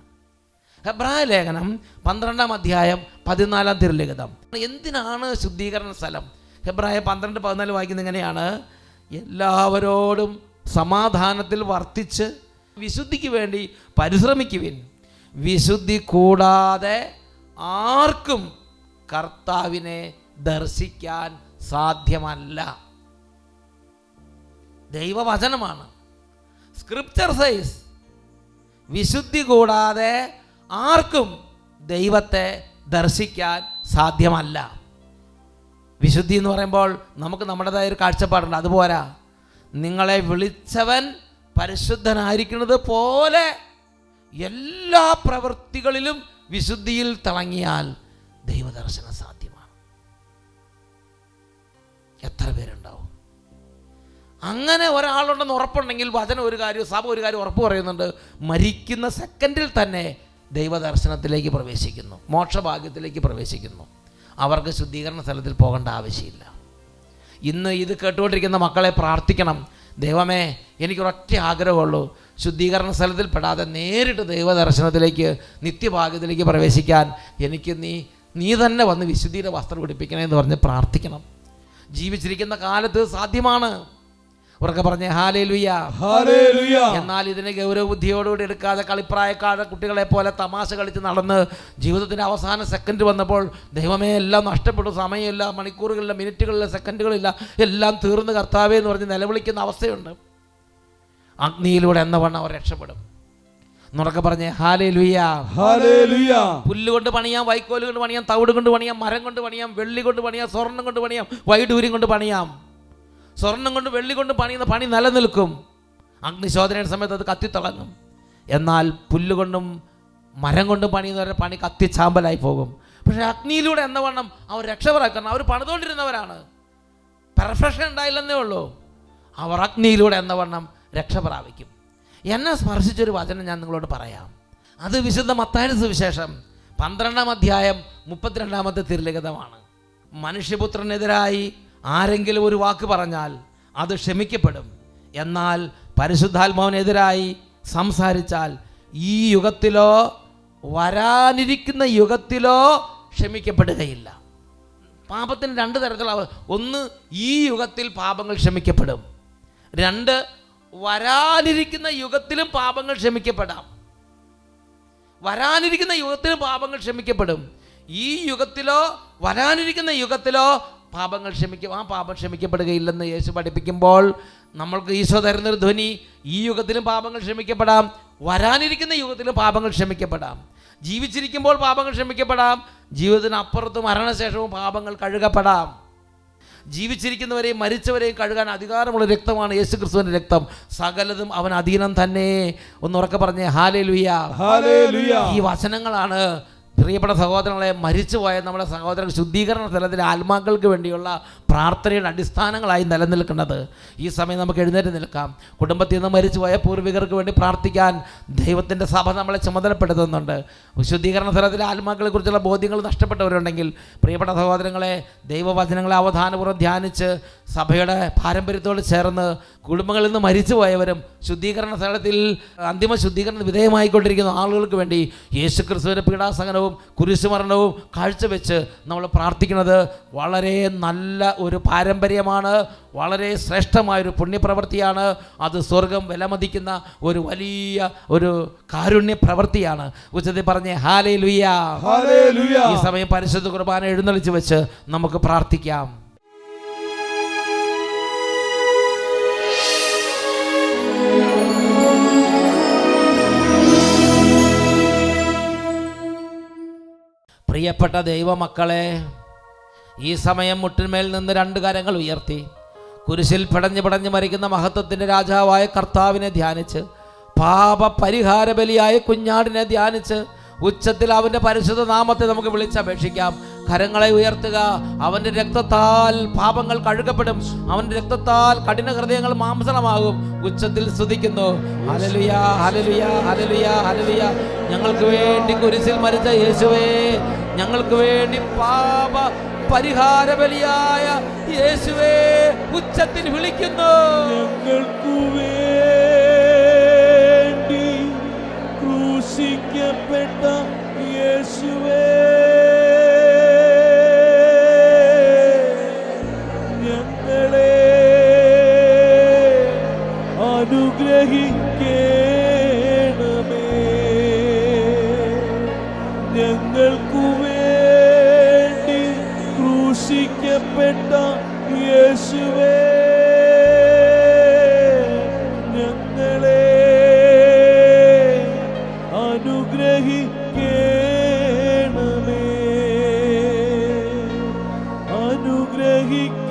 ഹെബ്രായ ലേഖനം 12-ാം അധ്യായം 14-ാം തിരുലിഖിതം. എന്തിനാണ് ശുദ്ധീകരണ സ്ഥലം? ഹെബ്രായ 12-14 വായിക്കുന്നത് എങ്ങനെയാണ്? എല്ലാവരോടും സമാധാനത്തിൽ വർത്തിച്ച് വിശുദ്ധിക്ക് വേണ്ടി പരിശ്രമിക്കുവിൻ. വിശുദ്ധി കൂടാതെ ആർക്കും കർത്താവിനെ ദർശിക്കാൻ സാധ്യമല്ല. ദൈവവചനമാണ്, സ്ക്രിപ്ചർ സൈസ്. വിശുദ്ധി കൂടാതെ ആർക്കും ദൈവത്തെ ദർശിക്കാൻ സാധ്യമല്ല. വിശുദ്ധി എന്ന് പറയുമ്പോൾ നമുക്ക് നമ്മുടേതായ ഒരു കാഴ്ചപ്പാടുണ്ട്. അതുപോരാ, നിങ്ങളെ വിളിച്ചവൻ പരിശുദ്ധനായിരിക്കുന്നത് പോലെ എല്ലാ പ്രവൃത്തികളിലും വിശുദ്ധിയിൽ തിളങ്ങിയാൽ ദൈവദർശനം സാധ്യമാണ്. എത്ര പേരുണ്ടാവും? അങ്ങനെ ഒരാളുണ്ടെന്ന് ഉറപ്പുണ്ടെങ്കിൽ വചനം ഒരു കാര്യം, സഭ ഒരു കാര്യം ഉറപ്പ് പറയുന്നുണ്ട്: മരിക്കുന്ന സെക്കൻഡിൽ തന്നെ ദൈവദർശനത്തിലേക്ക് പ്രവേശിക്കുന്നു, മോക്ഷഭാഗ്യത്തിലേക്ക് പ്രവേശിക്കുന്നു. അവർക്ക് ശുദ്ധീകരണ സ്ഥലത്തിൽ പോകേണ്ട ആവശ്യമില്ല. ഇന്ന് ഇത് കേട്ടുകൊണ്ടിരിക്കുന്ന മക്കളെ പ്രാർത്ഥിക്കണം, ദൈവമേ എനിക്കൊരൊറ്റ ആഗ്രഹമുള്ളൂ, ശുദ്ധീകരണ സ്ഥലത്തിൽ പെടാതെ നേരിട്ട് ദൈവദർശനത്തിലേക്ക് നിത്യഭാഗ്യത്തിലേക്ക് പ്രവേശിക്കാൻ എനിക്ക് നീ തന്നെ വന്ന് വിശുദ്ധിയുടെ വസ്ത്രം പിടിപ്പിക്കണേ എന്ന് പറഞ്ഞ് പ്രാർത്ഥിക്കണം. ജീവിച്ചിരിക്കുന്ന കാലത്ത് സാധ്യമാണ്. ഉറക്കെ പറഞ്ഞേ ഹല്ലേലൂയ, ഹല്ലേലൂയ. എന്നാൽ ഇതിനെ ഗൗരവബുദ്ധിയോടുകൂടി എടുക്കാതെ കളിപ്രായക്കാരുടെ കുട്ടികളെ പോലെ തമാശ കളിച്ച് നടന്ന് ജീവിതത്തിൻ്റെ അവസാന സെക്കൻഡ് വന്നപ്പോൾ ദൈവമേ എല്ലാം നഷ്ടപ്പെട്ടു, സമയമില്ല, മണിക്കൂറുകളില്ല, മിനിറ്റുകളില്ല, സെക്കൻഡുകളില്ല, എല്ലാം തീർന്ന് കർത്താവേ എന്ന് പറഞ്ഞ് നിലവിളിക്കുന്ന അവസ്ഥയുണ്ട്. അഗ്നിയിലൂടെ എന്നവണ്ണം അവർ രക്ഷപ്പെടും. എന്നുറക്കെ പറഞ്ഞേ ഹല്ലേലൂയ, ഹല്ലേലൂയ. പുല്ലുകൊണ്ട് പണിയാം, വൈക്കോല് കൊണ്ട് പണിയാം, തവിട് കൊണ്ട് പണിയാം, മരം കൊണ്ട് പണിയാം, വെള്ളി കൊണ്ട് പണിയാം, സ്വർണ്ണം കൊണ്ട് പണിയാം, വൈഡൂര്യം കൊണ്ട് പണിയാം. സ്വർണ്ണം കൊണ്ട് വെള്ളി കൊണ്ട് പണിയുന്ന പണി നിലനിൽക്കും, അഗ്നിശോധനയുടെ സമയത്ത് അത് കത്തിത്തിളങ്ങും. എന്നാൽ പുല്ലുകൊണ്ടും മരം കൊണ്ടും പണിയുന്നവരുടെ പണി കത്തിച്ചാമ്പലായി പോകും. പക്ഷേ അഗ്നിയിലൂടെ എന്നവണ്ണം അവർ രക്ഷപ്പെടാൻ, അവർ പണിതുകൊണ്ടിരുന്നവരാണ്, പെർഫെക്ഷൻ ഉണ്ടായില്ലെന്നേ ഉള്ളൂ. അവർ അഗ്നിയിലൂടെ എന്നവണ്ണം രക്ഷപ്രാപിക്കും. എന്നെ സ്പർശിച്ചൊരു വചനം ഞാൻ നിങ്ങളോട് പറയാം. അത് വിശുദ്ധ മത്തായിയുടെ സുവിശേഷം 12-ാം അധ്യായം 32-ാമത്തെ തിരുലിഖിതമാണ്. മനുഷ്യപുത്രനെതിരായി ആരെങ്കിലും ഒരു വാക്ക് പറഞ്ഞാൽ അത് ക്ഷമിക്കപ്പെടും, എന്നാൽ പരിശുദ്ധാത്മാവിനെതിരായി സംസാരിച്ചാൽ ഈ യുഗത്തിലോ വരാനിരിക്കുന്ന യുഗത്തിലോ ക്ഷമിക്കപ്പെടുകയില്ല. പാപത്തിന് രണ്ട് തരത്തിലുള്ള, ഒന്ന് ഈ യുഗത്തിൽ പാപങ്ങൾ ക്ഷമിക്കപ്പെടും, രണ്ട് വരാനിരിക്കുന്ന യുഗത്തിലും പാപങ്ങൾ ക്ഷമിക്കപ്പെടാം. വരാനിരിക്കുന്ന യുഗത്തിലും പാപങ്ങൾ ക്ഷമിക്കപ്പെടും. ഈ യുഗത്തിലോ വരാനിരിക്കുന്ന യുഗത്തിലോ പാപങ്ങൾ ആ പാപം ക്ഷമിക്കപ്പെടുകയില്ലെന്ന് യേശു പഠിപ്പിക്കുമ്പോൾ നമ്മൾക്ക് ഈശോ തരുന്നൊരു ധ്വനി, ഈ യുഗത്തിലും പാപങ്ങൾ ക്ഷമിക്കപ്പെടാം, വരാനിരിക്കുന്ന യുഗത്തിലും പാപങ്ങൾ ക്ഷമിക്കപ്പെടാം. ജീവിച്ചിരിക്കുമ്പോൾ പാപങ്ങൾ ക്ഷമിക്കപ്പെടാം, ജീവിതത്തിന് അപ്പുറത്ത് മരണശേഷവും പാപങ്ങൾ കഴുകപ്പെടാം. ജീവിച്ചിരിക്കുന്നവരെയും മരിച്ചവരെയും കഴുകാൻ അധികാരമുള്ള രക്തമാണ് യേശു ക്രിസ്തുവിൻ്റെ രക്തം. സകലതും അവൻ അധീനം തന്നെ. ഒന്ന് ഉറക്കെ പറഞ്ഞേ ഹല്ലേലൂയ, ഹല്ലേലൂയ. ഈ വചനങ്ങളാണ് പ്രിയപ്പെട്ട സഹോദരങ്ങളെ, മരിച്ചുപോയ നമ്മുടെ സഹോദരൻ ശുദ്ധീകരണ സ്ഥലത്തിലെ ആത്മാക്കൾക്ക് വേണ്ടിയുള്ള പ്രാർത്ഥനയുടെ അടിസ്ഥാനങ്ങളായി നിലനിൽക്കുന്നത്. ഈ സമയം നമുക്ക് എഴുന്നേറ്റ് നിൽക്കാം. കുടുംബത്തിൽ നിന്ന് മരിച്ചുപോയ പൂർവികർക്ക് വേണ്ടി പ്രാർത്ഥിക്കാൻ ദൈവത്തിൻ്റെ സഭ നമ്മളെ ചുമതലപ്പെടുത്തുന്നുണ്ട്. ശുദ്ധീകരണ സ്ഥലത്തിലെ ആത്മാക്കളെക്കുറിച്ചുള്ള ബോധ്യങ്ങൾ നഷ്ടപ്പെട്ടവരുണ്ടെങ്കിൽ പ്രിയപ്പെട്ട സഹോദരങ്ങളെ, ദൈവവചനങ്ങളെ അവധാനപൂർവ്വം ധ്യാനിച്ച് സഭയുടെ പാരമ്പര്യത്തോട് ചേർന്ന് കുടുംബങ്ങളിൽ നിന്ന് മരിച്ചുപോയവരും ശുദ്ധീകരണ സ്ഥലത്തിൽ അന്തിമ ശുദ്ധീകരണ വിധേയമായിക്കൊണ്ടിരിക്കുന്ന ആളുകൾക്ക് വേണ്ടി യേശു ക്രിസ്തുവിൻ്റെ പീഡാസഹനവും കുരിശുമരണവും കാഴ്ചവെച്ച് നമ്മൾ പ്രാർത്ഥിക്കുന്നത് വളരെ നല്ല ഒരു പാരമ്പര്യമാണ്, വളരെ ശ്രേഷ്ഠമായൊരു പുണ്യപ്രവൃത്തിയാണ്. അത് സ്വർഗം വിലമതിക്കുന്ന ഒരു വലിയ ഒരു കാരുണ്യ പ്രവൃത്തിയാണ്. ഉച്ചത്തിൽ പറഞ്ഞേ ഹല്ലേലൂയ, ഹല്ലേലൂയ. ഈ സമയം പരിശുദ്ധ കുർബാന എഴുന്നള്ളിച്ച് വെച്ച് നമുക്ക് പ്രാർത്ഥിക്കാം. പ്രിയപ്പെട്ട ദൈവമക്കളെ, ഈ സമയം മുട്ടിന്മേൽ നിന്ന് രണ്ട് കരങ്ങൾ ഉയർത്തി കുരിശിൽ പിടഞ്ഞ് മരിക്കുന്ന മഹത്വത്തിൻ്റെ രാജാവായ കർത്താവിനെ ധ്യാനിച്ച്, പാപപരിഹാര ബലിയായ കുഞ്ഞാടിനെ ധ്യാനിച്ച് ഉച്ചത്തിൽ അവൻ്റെ പരിശുദ്ധ നാമത്തെ നമുക്ക് വിളിച്ചപേക്ഷിക്കാം. കരങ്ങളെ ഉയർത്തുക. അവൻ്റെ രക്തത്താൽ പാപങ്ങൾ കഴുകപ്പെടും, അവൻ്റെ രക്തത്താൽ കഠിന ഹൃദയങ്ങൾ മാംസളമാകും. ഉച്ചത്തിൽ സ്തുതിക്കുന്നു. Hallelujah, hallelujah, hallelujah, hallelujah. ഞങ്ങൾക്ക് വേണ്ടി കുരിശിൽ മരിച്ച യേശുവേ, ഞങ്ങൾക്ക് വേണ്ടി പാപ പരിഹാര ബലിയായ യേശുവേ, ഉച്ചത്തിൽ വിളിക്കുന്നു. ഞങ്ങൾക്കു വേണ്ടി ക്രൂശിക്കപ്പെട്ട യേശുവേ, ഞങ്ങളെ അനുഗ്രഹിക്കണമേ. ഞങ്ങൾക്കു വേണ്ടി ക്രൂശിക്കപ്പെട്ട യേശുവേ, ഞങ്ങളെ അനുഗ്രഹിക്കണമേ, അനുഗ്രഹിക്ക